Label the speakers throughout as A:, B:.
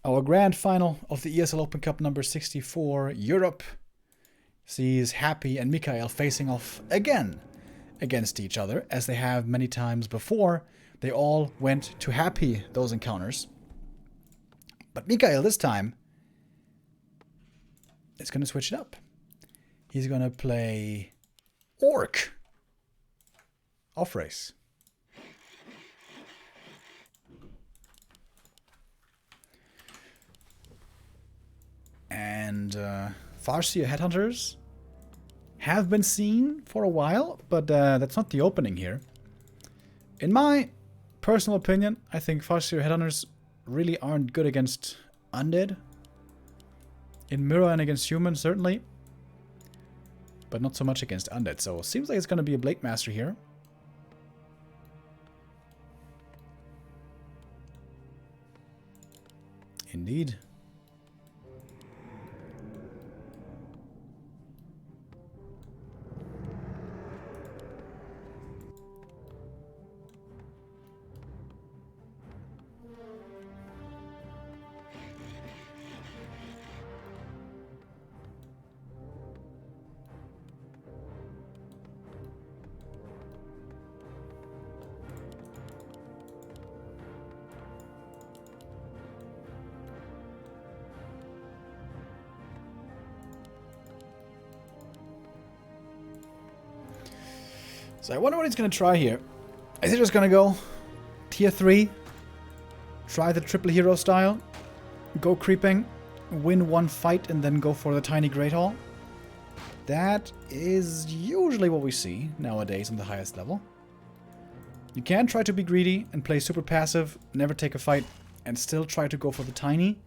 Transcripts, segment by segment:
A: Our grand final of the ESL Open Cup number 64 Europe sees Happy and Mikhail facing off again against each other, as they have many times before. They all went to Happy, those encounters. But Mikhail this time is going to switch it up. He's going to play Orc off race. And Farseer Headhunters have been seen for a while, but that's not the opening here. In my personal opinion, I think Farseer Headhunters really aren't good against undead. In mirror and against humans, certainly. But not so much against undead, so it seems like it's going to be a Blade Master here. Indeed. So I wonder what he's going to try here. Is he just going to go tier 3? Try the triple hero style? Go creeping? Win one fight and then go for the tiny Great Hall? That is usually what we see nowadays on the highest level. You can try to be greedy and play super passive, never take a fight, and still try to go for the tiny.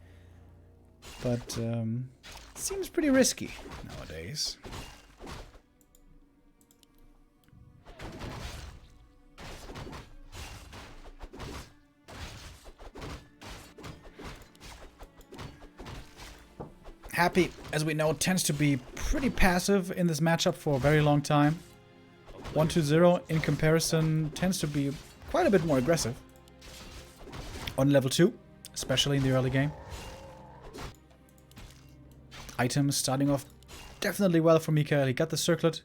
A: But it seems pretty risky nowadays. Happy, as we know, tends to be pretty passive in this matchup for a very long time. 1-2-0 in comparison tends to be quite a bit more aggressive. On level 2, especially in the early game. Items starting off definitely well for Mikhail. He got the circlet.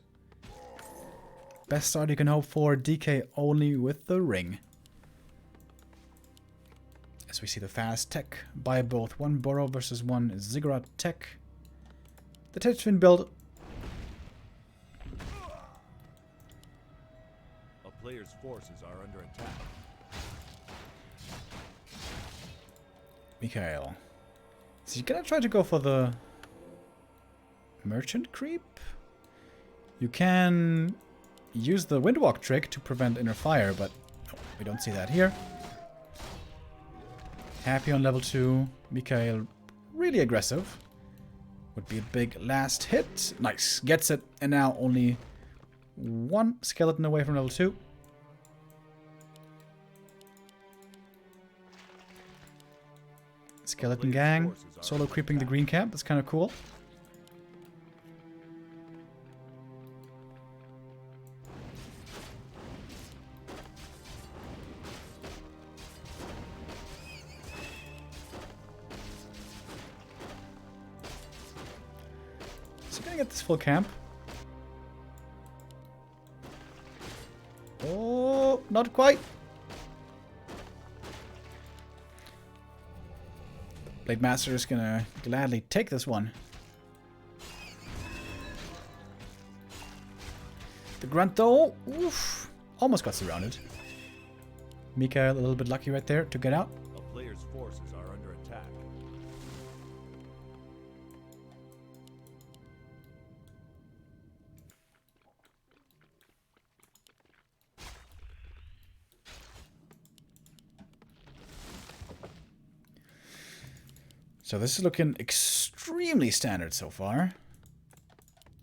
A: Best start you can hope for. DK only with the ring. As we see the fast tech by both one Burrow versus one Ziggurat tech. The tech's been built.
B: A player's forces are under attack.
A: Mikhail. Is he gonna try to go for the merchant creep? You can use the windwalk trick to prevent inner fire, but no, we don't see that here. Happy on level 2. Mikhail really aggressive. Would be a big last hit. Nice. Gets it. And now only one skeleton away from level 2. Skeleton gang. Solo creeping the green camp. That's kind of cool. Get this full camp. Oh, not quite. Blade Master is gonna gladly take this one. The grunt though, oof, almost got surrounded. Mikhail a little bit lucky right there to get out.
B: A player's forces are under attack.
A: So this is looking extremely standard so far.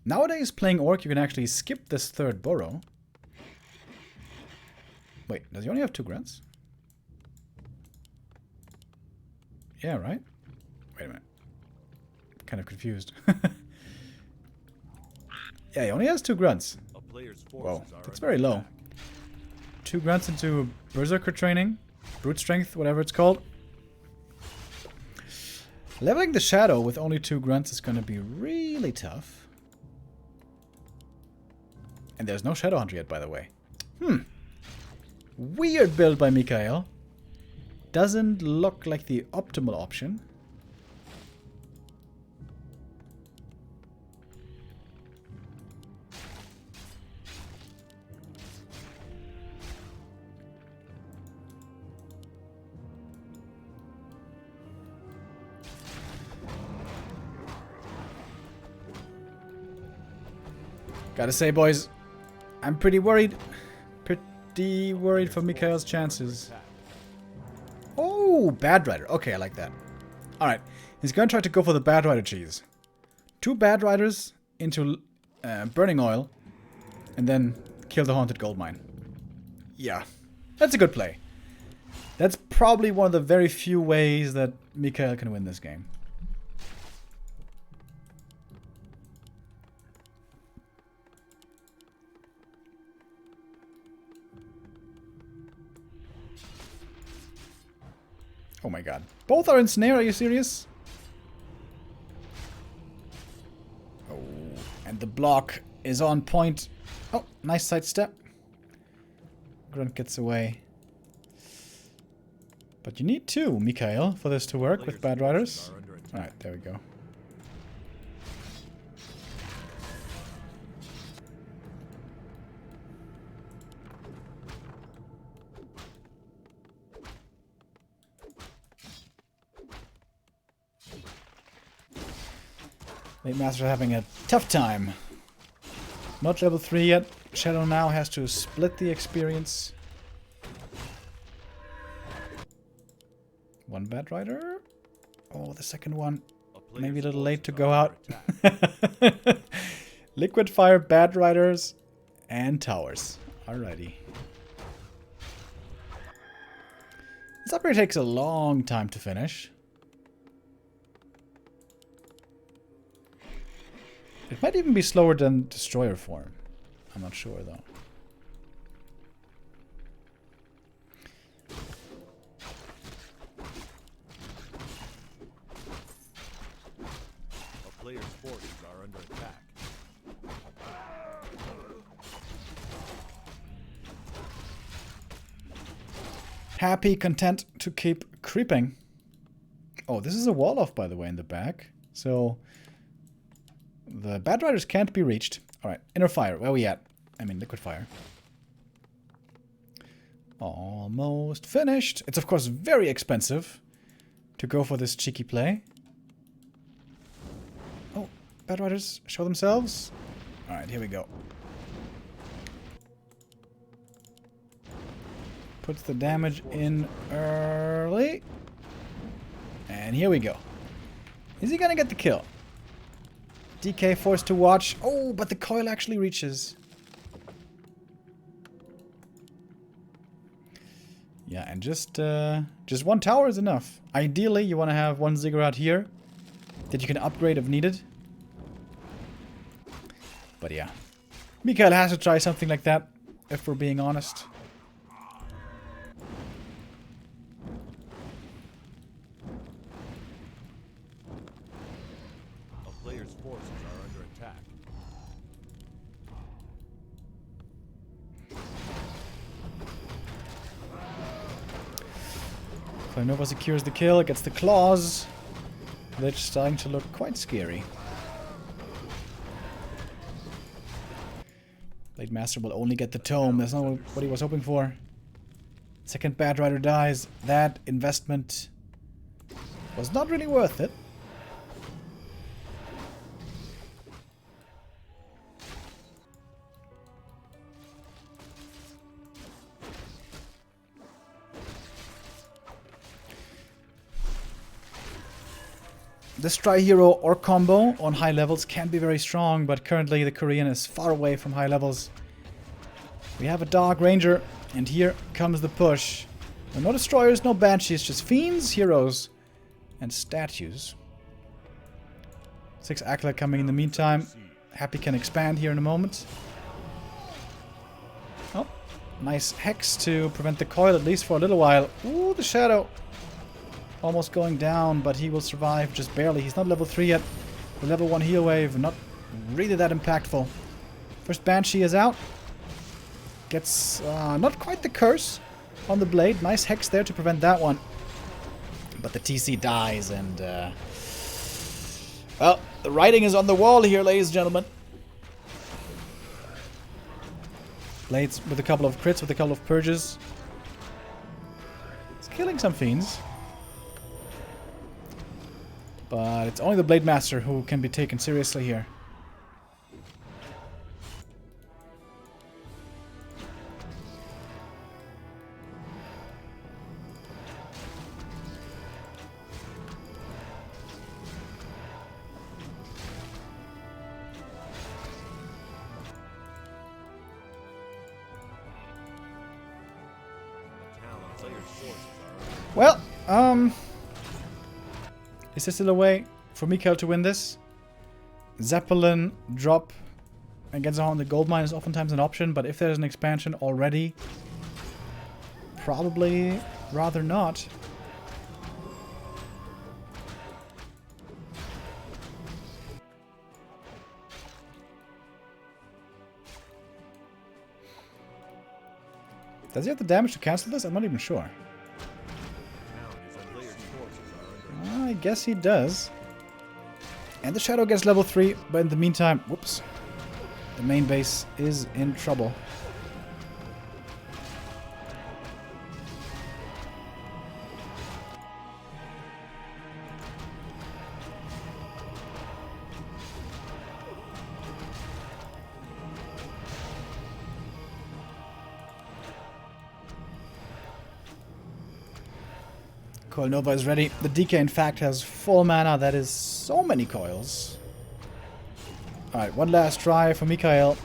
A: Nowadays, playing Orc, you can actually skip this third Burrow. Wait, does he only have 2 grunts? Yeah, right? Wait a minute. Kind of confused. Yeah, he only has 2 grunts. Whoa, that's very low. 2 grunts into Berserker training. Brute strength, whatever it's called. Leveling the Shadow with only 2 grunts is going to be really tough. And there's no Shadow Hunter yet, by the way. Weird build by Mikhail. Doesn't look like the optimal option. Gotta say, boys, I'm pretty worried. Pretty worried for Mikhail's chances. Oh, Bad Rider. Okay, I like that. Alright, he's gonna try to go for the Bad Rider cheese. 2 Bad Riders into Burning Oil, and then kill the Haunted Gold Mine. Yeah, that's a good play. That's probably one of the very few ways that Mikhail can win this game. Oh my god. Both are in snare, are you serious? Oh, and the block is on point. Oh, nice sidestep. Grunt gets away. But you need 2, Mikhail, for this to work with Bad Riders. Alright, there we go. Late Master having a tough time. Not level 3 yet. Shadow now has to split the experience. 1 Bad Rider. Oh, the second one. Maybe a little late to go out. Liquid Fire, Bad Riders, and Towers. Alrighty. This upgrade takes a long time to finish. It might even be slower than Destroyer form. I'm not sure though.
B: A player's forces are under attack.
A: Happy, content to keep creeping. Oh, this is a wall off, by the way, in the back. So the Bad Riders can't be reached. Alright, Inner Fire, where are we at? I mean, Liquid Fire. Almost finished. It's, of course, very expensive to go for this cheeky play. Oh, Bad Riders show themselves. Alright, here we go. Puts the damage in early. And here we go. Is he gonna get the kill? DK forced to watch. Oh, but the coil actually reaches. Yeah, and just 1 tower is enough. Ideally, you want to have 1 ziggurat here that you can upgrade if needed. But yeah, Mikhail has to try something like that, if we're being honest.
B: A player's forces are under attack.
A: Nova secures the kill, gets the claws. They're starting to look quite scary. Blade Master will only get the tome. That's not what he was hoping for. Second Bad Rider dies. That investment was not really worth it. This tri-hero or combo on high levels can be very strong, but currently the Korean is far away from high levels. We have a Dark Ranger, and here comes the push. No destroyers, no banshees, just fiends, heroes, and statues. 6 Acolyte coming in the meantime. Happy can expand here in a moment. Oh, nice Hex to prevent the coil, at least for a little while. Ooh, the Shadow. Almost going down, but he will survive just barely. He's not level 3 yet. The level 1 heal wave, not really that impactful. First Banshee is out. Gets not quite the curse on the blade. Nice hex there to prevent that one. But the TC dies and... well, the writing is on the wall here, ladies and gentlemen. Blades with a couple of crits, with a couple of purges. It's killing some fiends. But it's only the Blade Master who can be taken seriously here. Well, is there still a way for Mikhail to win this? Zeppelin drop against on the gold mine is oftentimes an option, but if there's an expansion already, probably rather not. Does he have the damage to cancel this? I'm not even sure. I guess he does. And the Shadow gets level 3, but in the meantime, whoops, the main base is in trouble. Coil Nova is ready. The DK, in fact, has full mana. That is so many coils. Alright, one last try for Mikhail.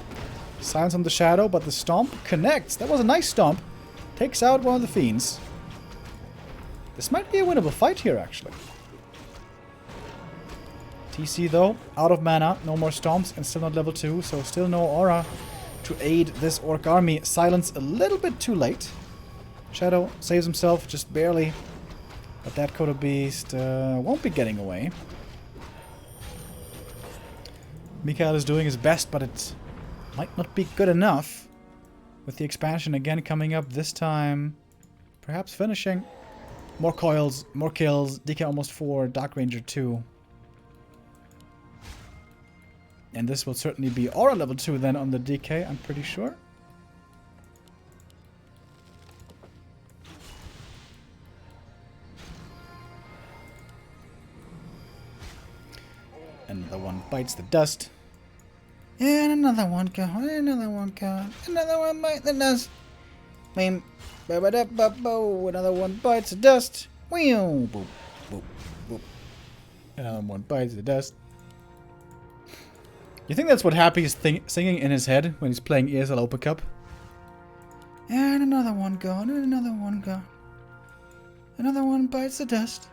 A: Silence on the Shadow, but the Stomp connects. That was a nice Stomp. Takes out one of the Fiends. This might be a winnable fight here, actually. TC, though, out of mana. No more Stomps and still not level 2, so still no aura to aid this Orc army. Silence a little bit too late. Shadow saves himself, just barely. But that Coda Beast won't be getting away. Mikhail is doing his best, but it might not be good enough. With the expansion again coming up this time. Perhaps finishing. More coils, more kills. DK almost 4, Dark Ranger 2. And this will certainly be aura level 2 then on the DK, I'm pretty sure. Another one bites the dust. And another one gone. Another one gone. Another one bites the dust. Another one bites the dust. Boop, boop, boop. Another one bites the dust. You think that's what Happy is singing in his head when he's playing ESL Open Cup? And another one gone. And another one gone. Another one bites the dust.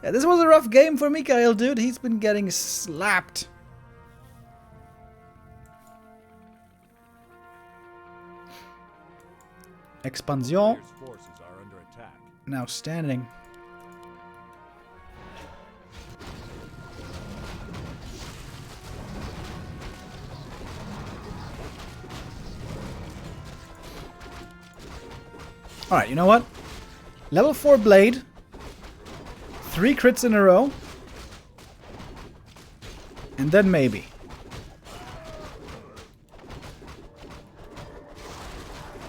A: Yeah, this was a rough game for Mikhail, dude. He's been getting slapped. Expansion.
B: Forces are under attack.
A: Now standing. Alright, you know what? Level 4 Blade. 3 crits in a row. And then maybe.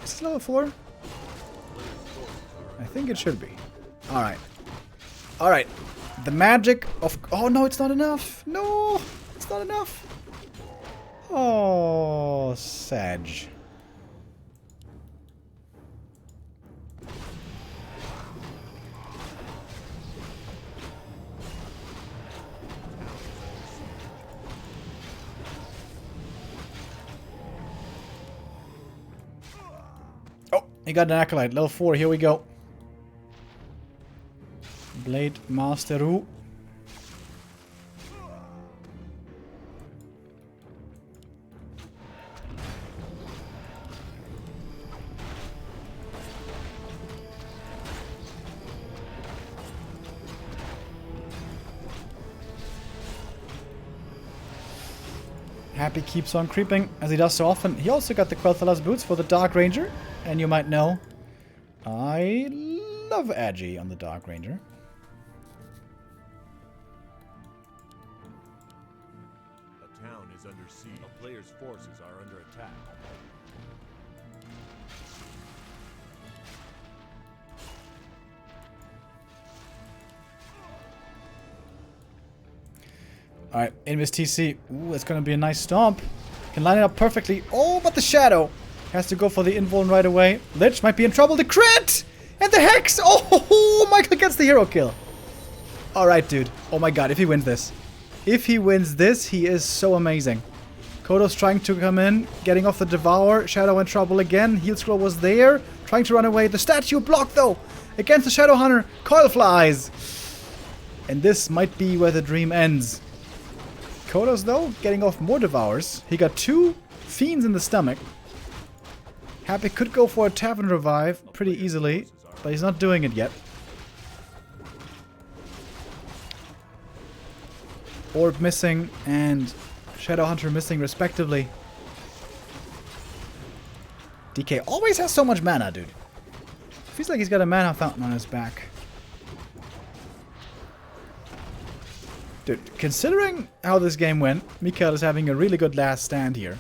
A: Is this level 4? I think it should be. Alright. Alright. The magic of... Oh, no, it's not enough. No, it's not enough. Oh, Sag. He got an Acolyte, level 4, here we go. Blade Masteru. Happy keeps on creeping, as he does so often. He also got the Quel'Thala's boots for the Dark Ranger. And you might know, I love Agi on the Dark Ranger.
B: A town is under siege. A player's forces are under attack.
A: Alright, Invis TC. Ooh, that's going to be a nice stomp. Can line it up perfectly. Oh, but the Shadow has to go for the invuln right away. Lich might be in trouble. The crit! And the Hex! Oh, Mikhail gets the hero kill. Alright, dude. Oh my god, if he wins this. If he wins this, he is so amazing. Kodo's trying to come in, getting off the Devour. Shadow in trouble again. Heal Scroll was there. Trying to run away. The statue blocked, though. Against the Shadow Hunter. Coil flies. And this might be where the dream ends. Kodos, though, getting off more Devours. He got 2 Fiends in the stomach. Happy could go for a Tavern Revive pretty easily, but he's not doing it yet. Orb missing and Shadow Hunter missing respectively. DK always has so much mana, dude. Feels like he's got a mana fountain on his back. Dude, considering how this game went, Mikhail is having a really good last stand here.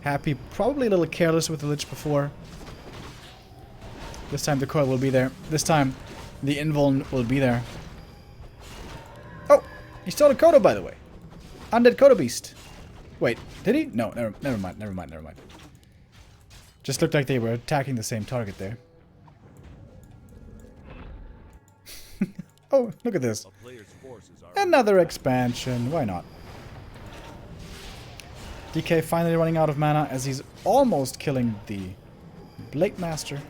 A: Happy, probably a little careless with the Lich before. This time the coil will be there. This time the invuln will be there. Oh! He stole a Kodo, by the way. Undead Kodo Beast. Wait, did he? No, never mind. Just looked like they were attacking the same target there. Oh, look at this. Another expansion. Why not? DK finally running out of mana as he's almost killing the Blade Master.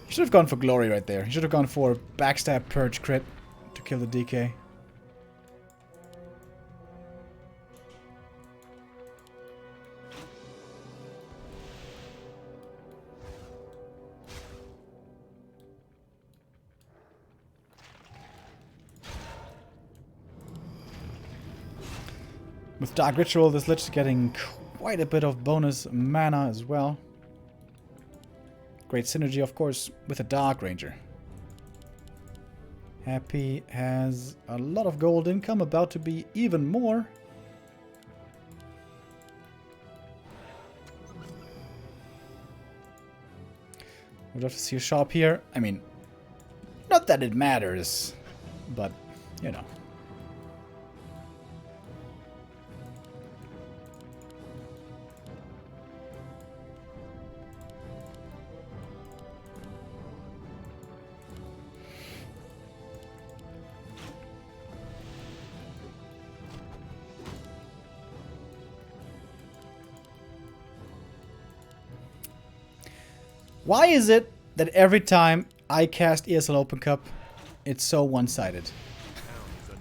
A: He should have gone for glory right there. He should have gone for backstab purge crit to kill the DK. With Dark Ritual, this Lich is getting quite a bit of bonus mana as well. Great synergy, of course, with a Dark Ranger. Happy has a lot of gold income, about to be even more. We'd have to see a shop here. I mean, not that it matters, but, you know. Why is it that every time I cast ESL Open Cup, it's so one-sided?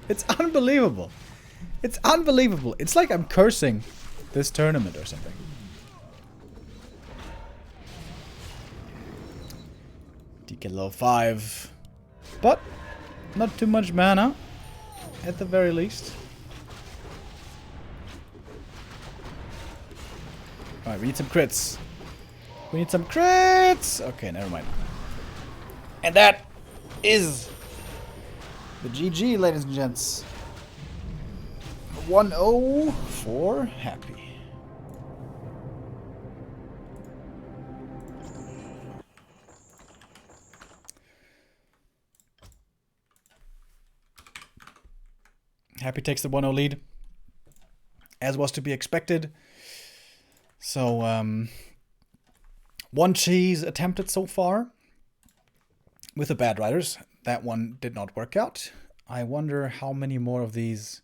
A: It's unbelievable. It's unbelievable. It's like I'm cursing this tournament or something. DK level 5. But not too much mana, at the very least. Alright, we need some crits. We need some crits! Okay, never mind. And that is the GG, ladies and gents. 1-0 for Happy. Happy takes the 1-0 lead, as was to be expected. So, one cheese attempted so far with the Bad Riders. That one did not work out. I wonder how many more of these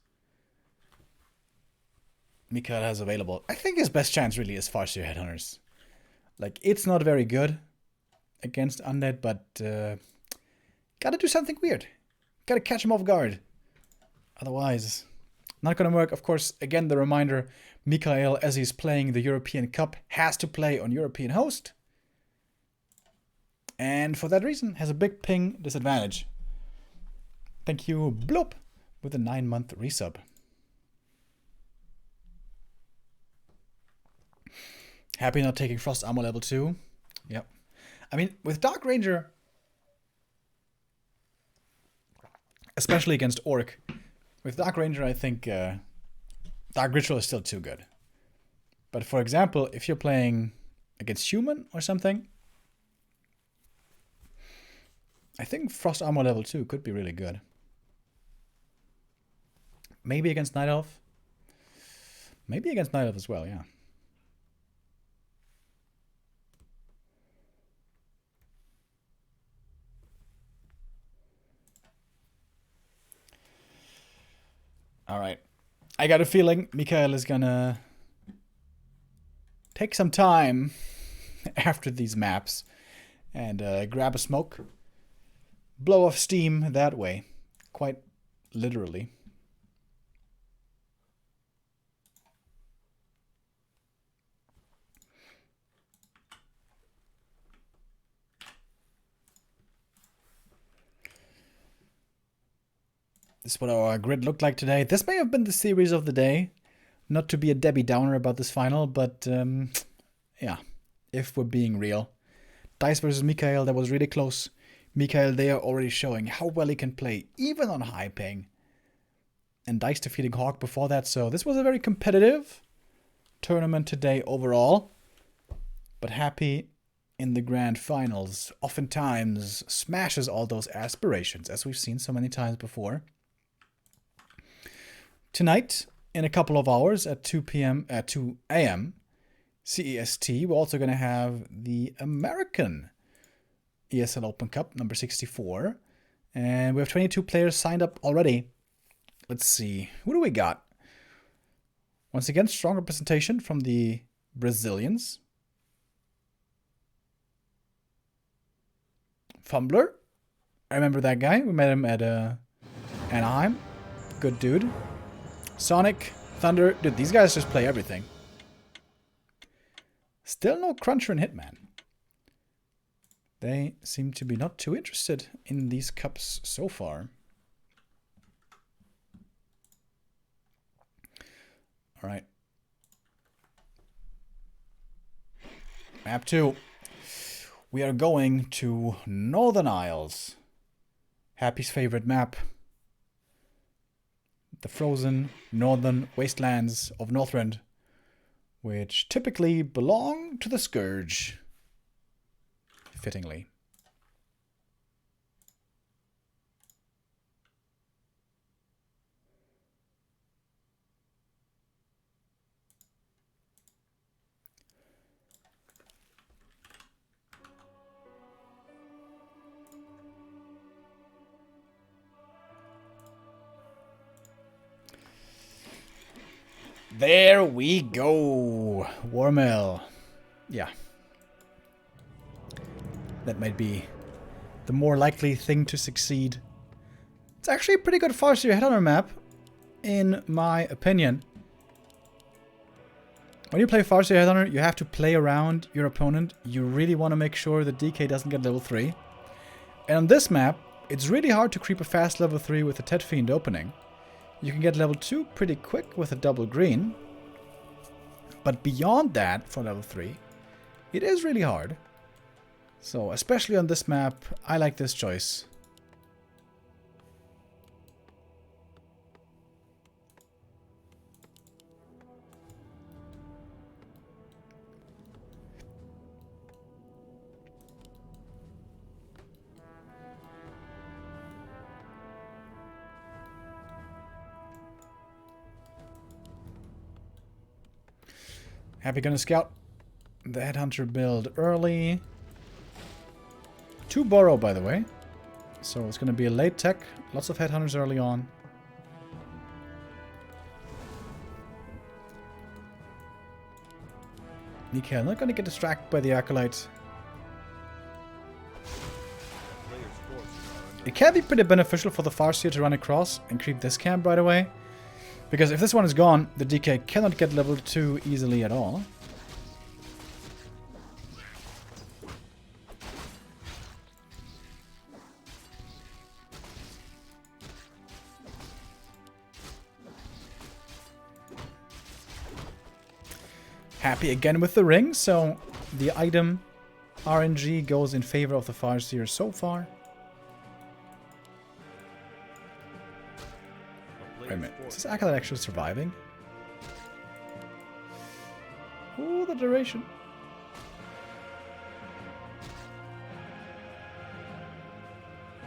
A: Mikhail has available. I think his best chance really is Farseer Headhunters. Like, it's not very good against Undead, but gotta do something weird. Gotta catch him off guard. Otherwise, not gonna work. Of course, again, the reminder, Mikhail, as he's playing the European Cup, has to play on European host. And for that reason, has a big ping disadvantage. Thank you, Bloop, with a 9-month resub. Happy not taking Frost Armor level 2. Yep. I mean, with Dark Ranger, especially against Orc, with Dark Ranger, I think Dark Ritual is still too good. But for example, if you're playing against Human or something, I think Frost Armor level 2 could be really good. Maybe against Night Elf. Maybe against Night Elf as well, yeah. Alright. I got a feeling Mikhail is gonna take some time after these maps and grab a smoke. Blow off steam that way. Quite literally. This is what our grid looked like today. This may have been the series of the day. Not to be a Debbie Downer about this final, but yeah, if we're being real. Dice versus Mikhail, that was really close. Mikhail there already showing how well he can play, even on high ping. And Dice defeating Hawk before that, so this was a very competitive tournament today overall. But Happy in the grand finals oftentimes smashes all those aspirations, as we've seen so many times before. Tonight, in a couple of hours at 2 a.m. CEST, we're also going to have the American ESL Open Cup, number 64. And we have 22 players signed up already. Let's see. Who do we got? Once again, strong representation from the Brazilians. Fumbler. I remember that guy. We met him at Anaheim. Good dude. Sonic, Thunder. Dude, these guys just play everything. Still no Cruncher and Hitman. They seem to be not too interested in these cups so far. All right. Map 2. We are going to Northern Isles. Happy's favorite map. The frozen northern wastelands of Northrend, which typically belong to the Scourge. Fittingly. There we go. Warmill. Yeah. That might be the more likely thing to succeed. It's actually a pretty good Farseer Headhunter map, in my opinion. When you play Farseer Headhunter, you have to play around your opponent. You really want to make sure that DK doesn't get level 3. And on this map, it's really hard to creep a fast level 3 with a Tet Fiend opening. You can get level 2 pretty quick with a double green. But beyond that, for level 3, it is really hard. So, especially on this map, I like this choice. Happy gonna scout the Headhunter build early. 2 Burrow, by the way. So it's gonna be a late tech. Lots of Headhunters early on. Mikhail not gonna get distracted by the Acolyte. It can be pretty beneficial for the Farseer to run across and creep this camp right away. Because if this one is gone, the DK cannot get level 2 easily at all. Happy again with the ring, so the item RNG goes in favor of the Farseer so far. Wait a minute, is this Acolyte actually surviving? Ooh, the duration.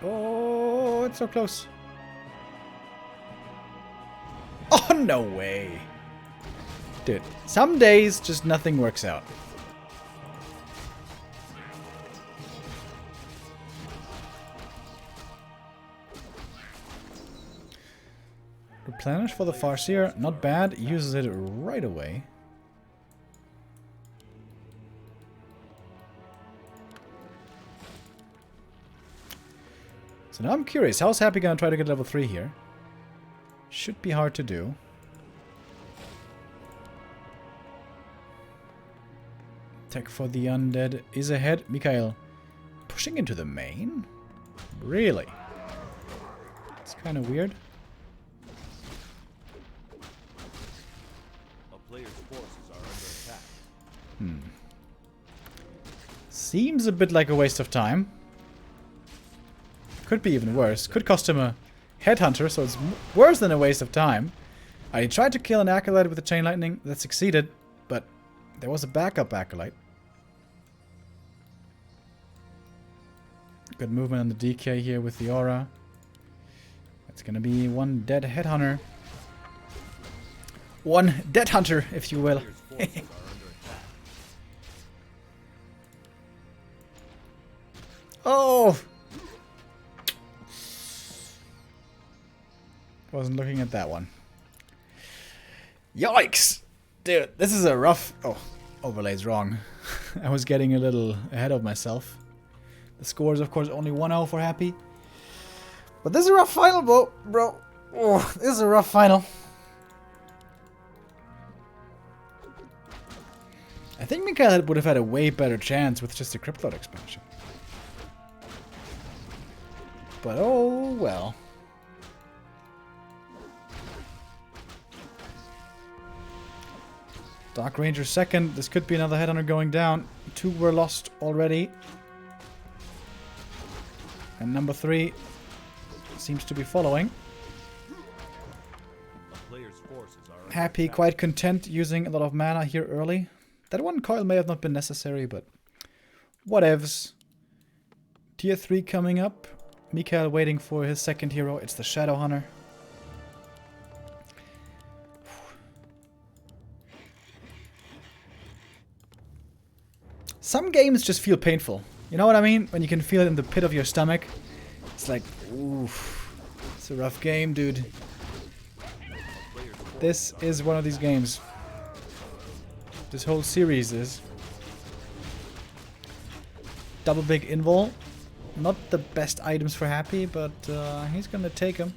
A: Oh, it's so close. Oh, no way. Dude, some days just nothing works out. Replenish for the Farseer, not bad. Uses it right away. So now I'm curious, how's Happy gonna try to get level 3 here? Should be hard to do. Tech for the undead is ahead. Mikhail pushing into the main? Really? It's kind of weird.
B: A player's forces are under attack.
A: Seems a bit like a waste of time. Could be even worse. Could cost him a headhunter, so it's worse than a waste of time. I tried to kill an Acolyte with the Chain Lightning. That succeeded, but there was a backup Acolyte. Good movement on the DK here with the aura. It's gonna be one dead headhunter. One dead hunter, if you will. Oh! Wasn't looking at that one. Yikes! Dude, this is a rough... Oh, overlay's wrong. I was getting a little ahead of myself. The score is, of course, only 1-0 for Happy. But this is a rough final, bro. Oh, this is a rough final. I think Mikhail would have had a way better chance with just a Cryptlord expansion. But oh well. Dark Ranger second. This could be another headhunter going down. 2 were lost already. And number 3 seems to be following. Happy, quite content using a lot of mana here early. That one coil may have not been necessary, but whatevs. Tier 3 coming up. Mikhail waiting for his second hero. It's the Shadow Hunter. Some games just feel painful. You know what I mean? When you can feel it in the pit of your stomach. It's like, oof. It's a rough game, dude. This is one of these games. This whole series is. Double big invul. Not the best items for Happy, but he's gonna take them.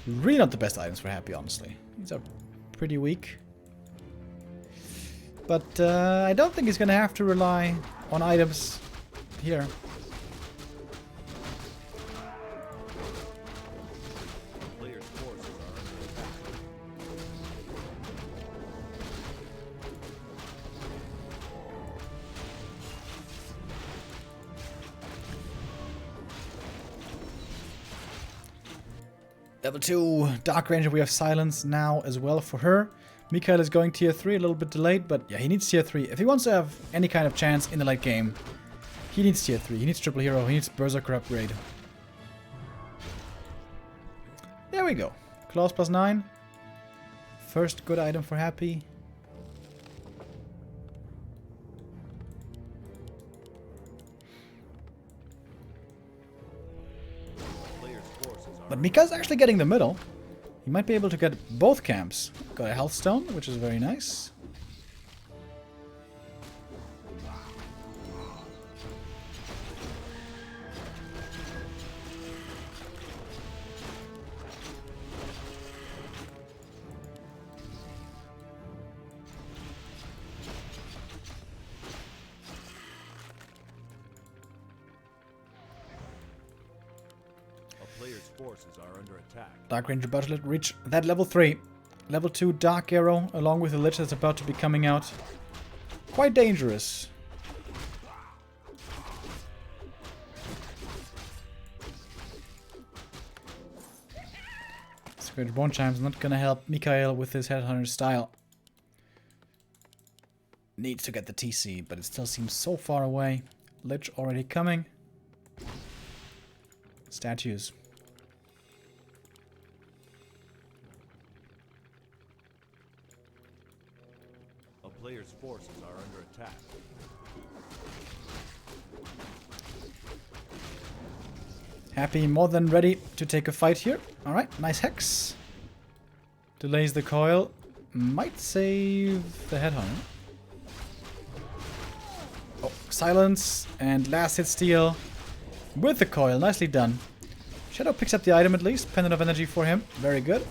A: Really not the best items for Happy, honestly. These are pretty weak. But I don't think he's gonna have to rely on items here. Level 2, Dark Ranger, we have Silence now as well for her. Mikhail is going tier 3, a little bit delayed, but yeah, he needs tier 3. If he wants to have any kind of chance in the late game, he needs tier 3. He needs triple hero, he needs Berserker upgrade. There we go. Claws plus 9. First good item for Happy. But Mikhail's actually getting the middle. He might be able to get both camps. Got a health stone, which is very nice.
B: Player's forces are under attack.
A: Dark Ranger Butler reach that level 3. Level 2 Dark Arrow, along with the Lich that's about to be coming out. Quite dangerous. Squared Bone Chime's not gonna help Mikhail with his Headhunter style. Needs to get the TC, but it still seems so far away. Lich already coming. Statues.
B: A player's forces are under attack.
A: Happy more than ready to take a fight here. Alright, nice hex. Delays the coil. Might save the Headhunter. Oh, silence. And last hit steal. With the coil. Nicely done. Shadow picks up the item at least. Pendant of energy for him. Very good.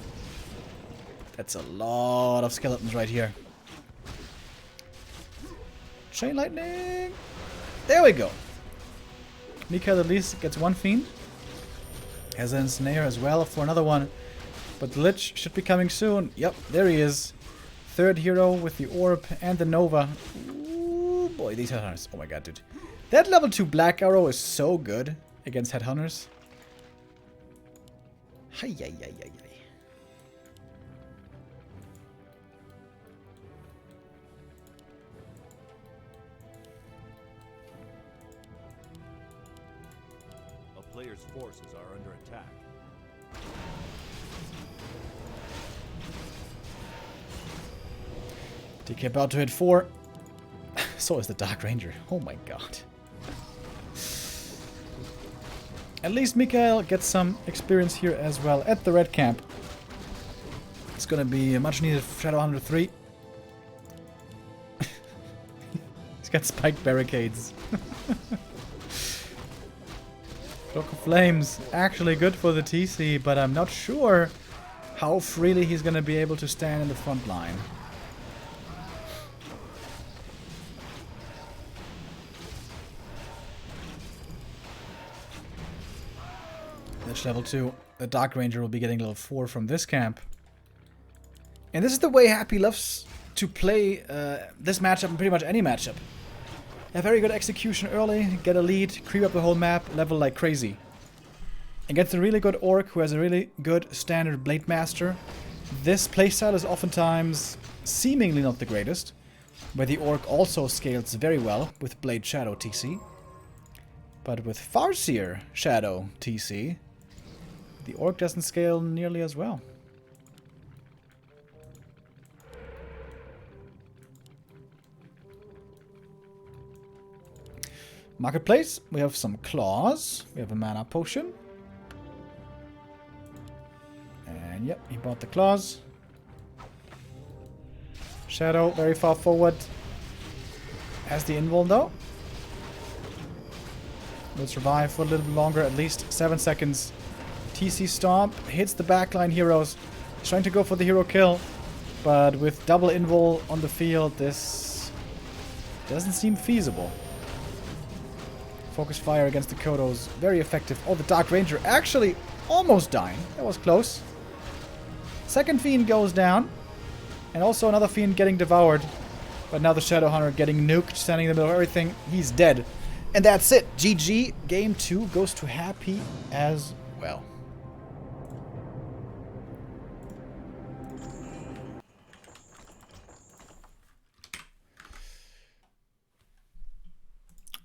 A: That's a lot of skeletons right here. Chain lightning. There we go. Mikhail at least gets one fiend. Has an snare as well for another one. But the Lich should be coming soon. Yep, there he is. Third hero with the orb and the Nova. Ooh, boy, these Headhunters. Oh my god, dude. That level 2 Black Arrow is so good against Headhunters. Hi, yi, yi, yi, yi.
B: Players' forces are under attack.
A: DK about to hit 4. So is the Dark Ranger. Oh my god. At least Mikhail gets some experience here as well at the red camp. It's gonna be a much needed Shadowhunter 3. He's got spiked barricades. Cloak of Flames, actually good for the TC, but I'm not sure how freely he's going to be able to stand in the front line. Lich level 2. The Dark Ranger will be getting level 4 from this camp. And this is the way Happy loves to play this matchup and pretty much any matchup. A very good execution early, get a lead, creep up the whole map, level like crazy. Against a really good Orc who has a really good standard Blade Master, this playstyle is oftentimes seemingly not the greatest, where the Orc also scales very well with Blade Shadow TC. But with Farseer Shadow TC, the Orc doesn't scale nearly as well. Marketplace, we have some claws. We have a mana potion. And yep, he bought the claws. Shadow, very far forward. Has the invul though. Will survive for a little bit longer, at least 7 seconds. TC Stomp hits the backline heroes. He's trying to go for the hero kill. But with double invul on the field, this doesn't seem feasible. Focus fire against the Kodos. Very effective. Oh, the Dark Ranger actually almost dying. That was close. Second Fiend goes down. And also another Fiend getting devoured. But now the Shadowhunter getting nuked, standing in the middle of everything. He's dead. And that's it. GG. Game 2 goes to Happy as well.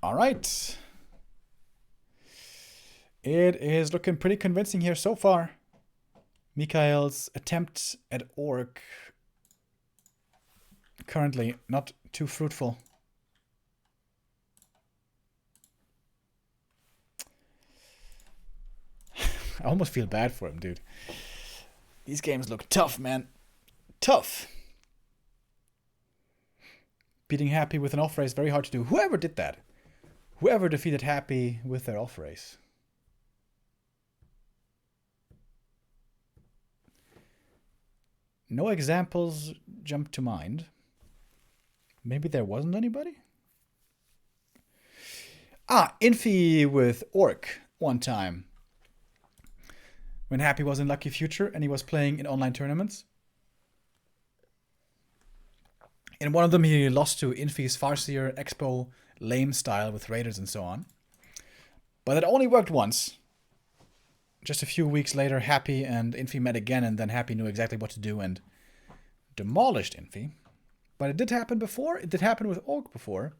A: Alright. It is looking pretty convincing here so far. Mikhail's attempt at Orc currently not too fruitful. I almost feel bad for him, dude. These games look tough, man. Tough. Beating Happy with an off race, very hard to do. Whoever did that. Whoever defeated Happy with their off race. No examples jump to mind. Maybe there wasn't anybody? Ah, Infi with Orc one time. When Happy was in Lucky Future and he was playing in online tournaments. In one of them, he lost to Infi's Farseer Expo lame style with Raiders and so on. But it only worked once. Just a few weeks later, Happy and Infi met again, and then Happy knew exactly what to do and demolished Infi. But it did happen before. It did happen with Orc before.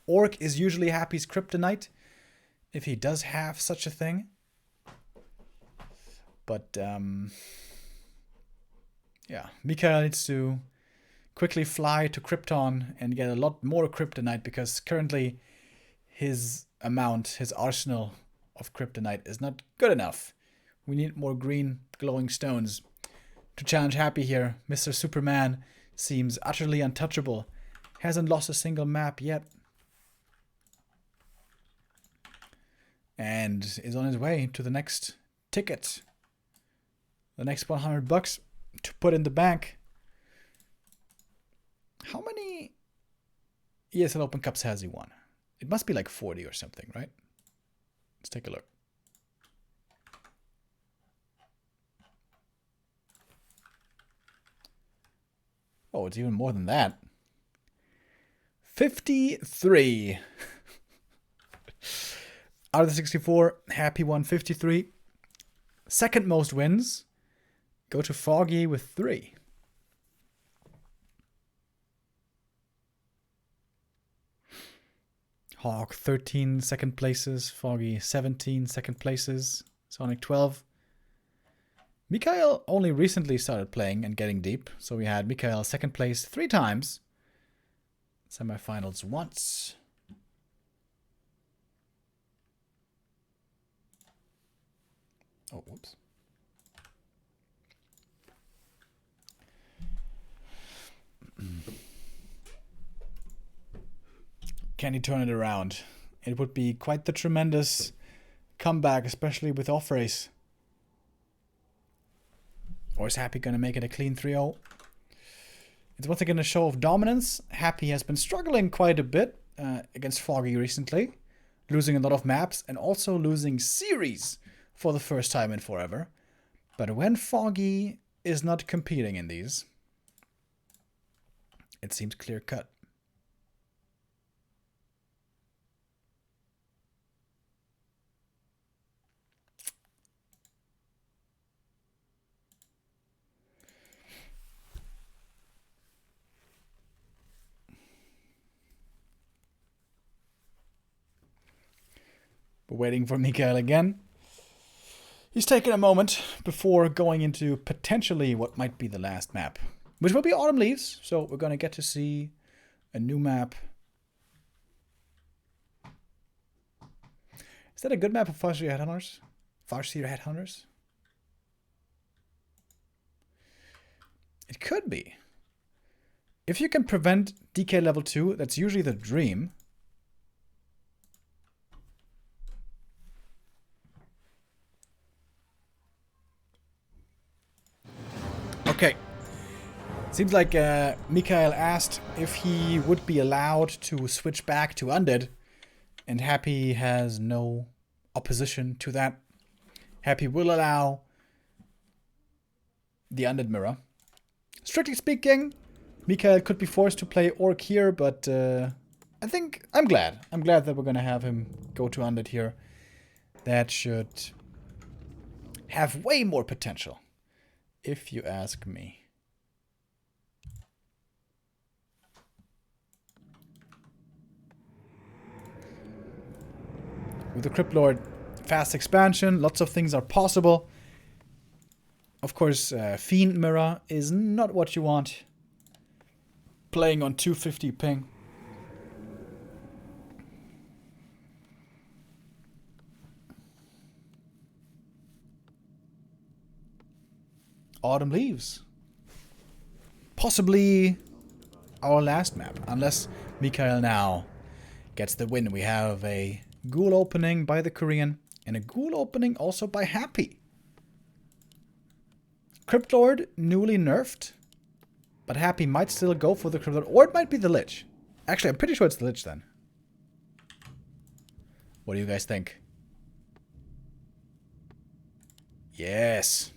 A: Orc is usually Happy's kryptonite, if he does have such a thing. But, yeah, Mikhail needs to quickly fly to Krypton and get a lot more kryptonite, because currently his arsenal of kryptonite is not good enough. We need more green glowing stones to challenge Happy here. Mr. Superman seems utterly untouchable. Hasn't lost a single map yet. And is on his way to the next ticket. The next $100 to put in the bank. How many ESL Open Cups has he won? It must be like 40 or something, right? Let's take a look. Oh, it's even more than that. 53. Out of the 64, Happy won 53. Second most wins go to Foggy with 3. Hawk 13 second places, Foggy 17 second places, Sonic 12. Mikhail only recently started playing and getting deep, so we had Mikhail second place 3 times, semifinals once. Oh, whoops. Can he turn it around? It would be quite the tremendous comeback, especially with off race. Or is Happy going to make it a clean 3-0? It's once again a show of dominance. Happy has been struggling quite a bit against Foggy recently, losing a lot of maps and also losing series for the first time in forever. But when Foggy is not competing in these, it seems clear cut. We're waiting for Mikhail again. He's taking a moment before going into potentially what might be the last map, which will be Autumn Leaves. So we're going to get to see a new map. Is that a good map of Farseer Headhunters? Farseer Headhunters? It could be. If you can prevent DK level 2, that's usually the dream. Okay. Seems like Mikhail asked if he would be allowed to switch back to Undead, and Happy has no opposition to that. Happy will allow the Undead mirror. Strictly speaking, Mikhail could be forced to play Orc here, but I think I'm glad. I'm glad that we're going to have him go to Undead here. That should have way more potential, if you ask me. With the Crypt Lord, fast expansion, lots of things are possible. Of course, Fiend Mirror is not what you want. Playing on 250 ping. Autumn Leaves. Possibly our last map, unless Mikhail now gets the win. We have a Ghoul opening by the Korean, and a Ghoul opening also by Happy. Crypt Lord newly nerfed, but Happy might still go for the Crypt Lord, or it might be the Lich. Actually, I'm pretty sure it's the Lich then. What do you guys think? Yes.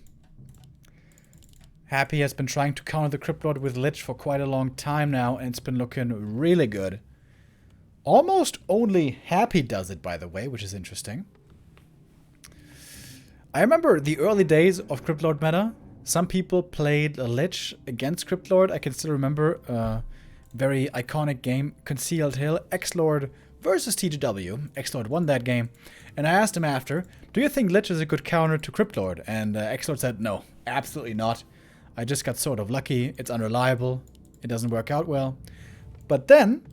A: Happy has been trying to counter the Crypt Lord with Lich for quite a long time now, and it's been looking really good. Almost only Happy does it, by the way, which is interesting. I remember the early days of Crypt Lord meta. Some people played a Lich against Crypt Lord. I can still remember a very iconic game, Concealed Hill, X-Lord versus TGW. X-Lord won that game. And I asked him after, do you think Lich is a good counter to Crypt Lord? And X-Lord said, no, absolutely not. I just got sort of lucky. It's unreliable. It doesn't work out well. But then,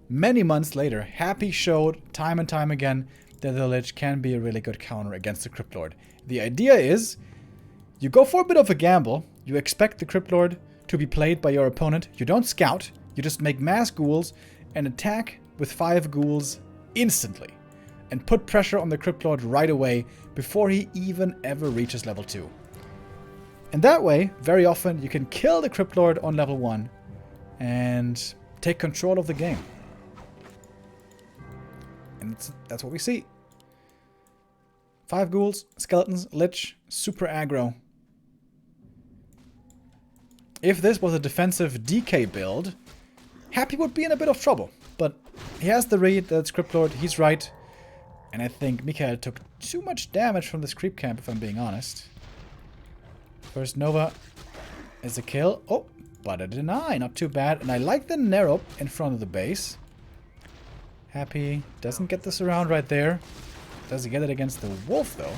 A: many months later, Happy showed time and time again that the Lich can be a really good counter against the Crypt Lord. The idea is, you go for a bit of a gamble. You expect the Crypt Lord to be played by your opponent. You don't scout. You just make mass ghouls and attack with 5 ghouls instantly. And put pressure on the Crypt Lord right away before he even ever reaches level 2. And that way, very often, you can kill the Crypt Lord on level 1 and take control of the game. And that's what we see. 5 ghouls, skeletons, Lich, super aggro. If this was a defensive DK build, Happy would be in a bit of trouble. But he has the read, that's Crypt Lord, he's right. And I think Mikhail took too much damage from this creep camp, if I'm being honest. First Nova is a kill. Oh, but a deny, not too bad. And I like the Nerop in front of the base. Happy doesn't get this around right there. Does he get it against the wolf, though?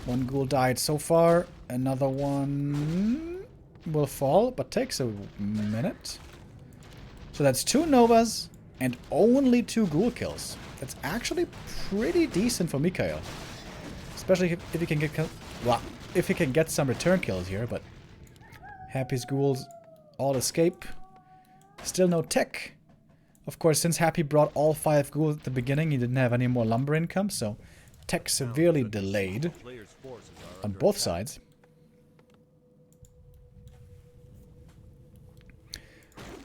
A: One ghoul died so far. Another one will fall, but takes a minute. So that's 2 Novas and only 2 ghoul kills. That's actually pretty decent for Mikhail. Especially if he can get... Well, if he can get some return kills here, but... Happy's ghouls all escape. Still no tech. Of course, since Happy brought all 5 ghouls at the beginning, he didn't have any more lumber income, so tech severely delayed on both sides.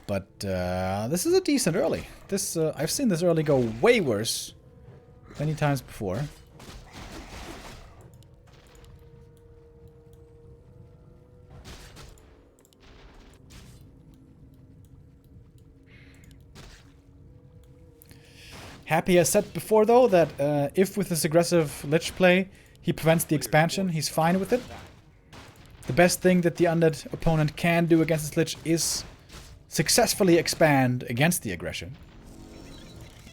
A: But this is a decent early. This I've seen this early go way worse many times before. Happy has said before, though, that if with this aggressive Lich play he prevents the expansion, he's fine with it. The best thing that the undead opponent can do against this Lich is successfully expand against the aggression.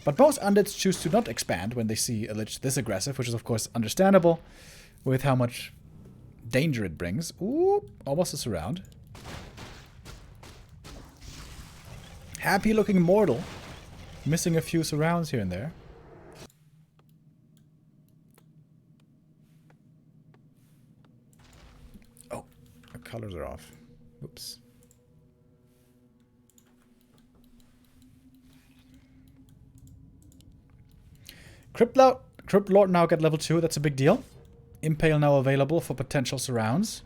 A: But most undeads choose to not expand when they see a Lich this aggressive, which is of course understandable with how much danger it brings. Ooh, almost a surround. Happy looking mortal. Missing a few surrounds here and there. Oh, the colors are off. Oops. Crypt Lord now get level 2, that's a big deal. Impale now available for potential surrounds.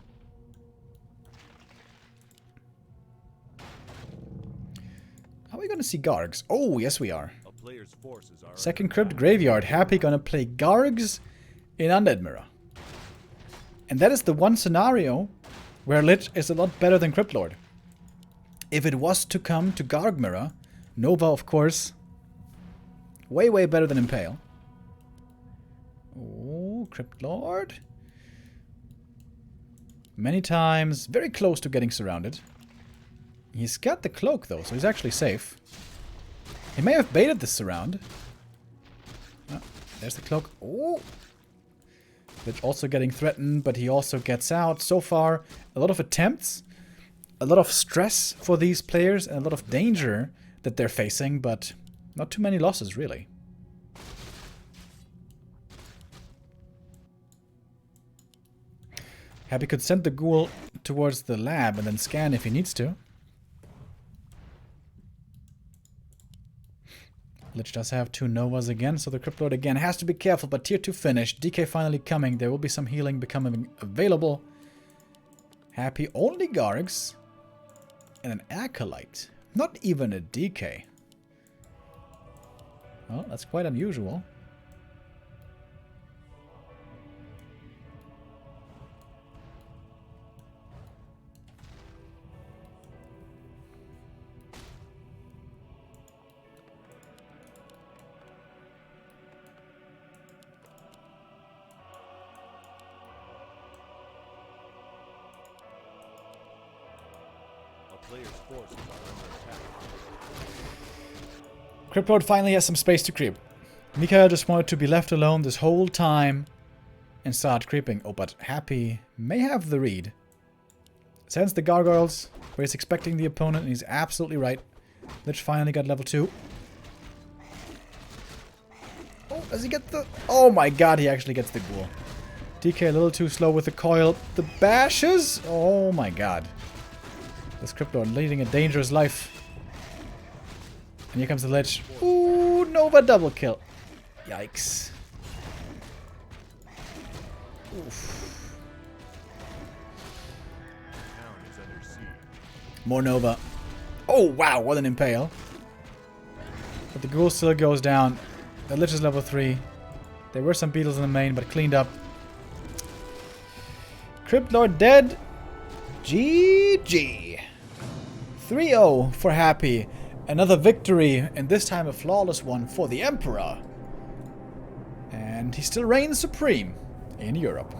A: Are we gonna see Gargs? Oh, yes we are. Second Crypt Graveyard. Happy gonna play Gargs in Undead Mirror. And that is the one scenario where Lich is a lot better than Crypt Lord. If it was to come to Garg Mirror, Nova, of course, way, way better than Impale. Oh, Crypt Lord. Many times, very close to getting surrounded. He's got the cloak, though, so he's actually safe. He may have baited this surround. Oh, there's the cloak. Oh! Lich also getting threatened, but he also gets out. So far, a lot of attempts, a lot of stress for these players, and a lot of danger that they're facing, but not too many losses, really. Happy could send the ghoul towards the lab and then scan if he needs to. Lich does have 2 Novas again, so the Crypt Lord again has to be careful, but tier 2 finished. DK finally coming. There will be some healing becoming available. Happy only Gargs and an Acolyte. Not even a DK. Well, that's quite unusual.
B: player's forces are under attack.
A: Crypt Lord finally has some space to creep. Mikhail just wanted to be left alone this whole time and start creeping. Oh, but Happy may have the read. Sends the gargoyles where he's expecting the opponent, and he's absolutely right. Lich finally got level 2. Oh, does he get the... Oh my god, he actually gets the ghoul. DK a little too slow with the coil. The bashes? Oh my god. This Crypt Lord leading a dangerous life. And here comes the Lich. Ooh, Nova double kill. Yikes. Oof.
B: Town is under siege.
A: More Nova. Oh, wow, what an impale. But the ghoul still goes down. The Lich is level 3. There were some beetles in the main, but cleaned up. Crypt Lord dead. GG. 3-0 for Happy. Another victory, and this time a flawless one for the Emperor. And he still reigns supreme in Europe.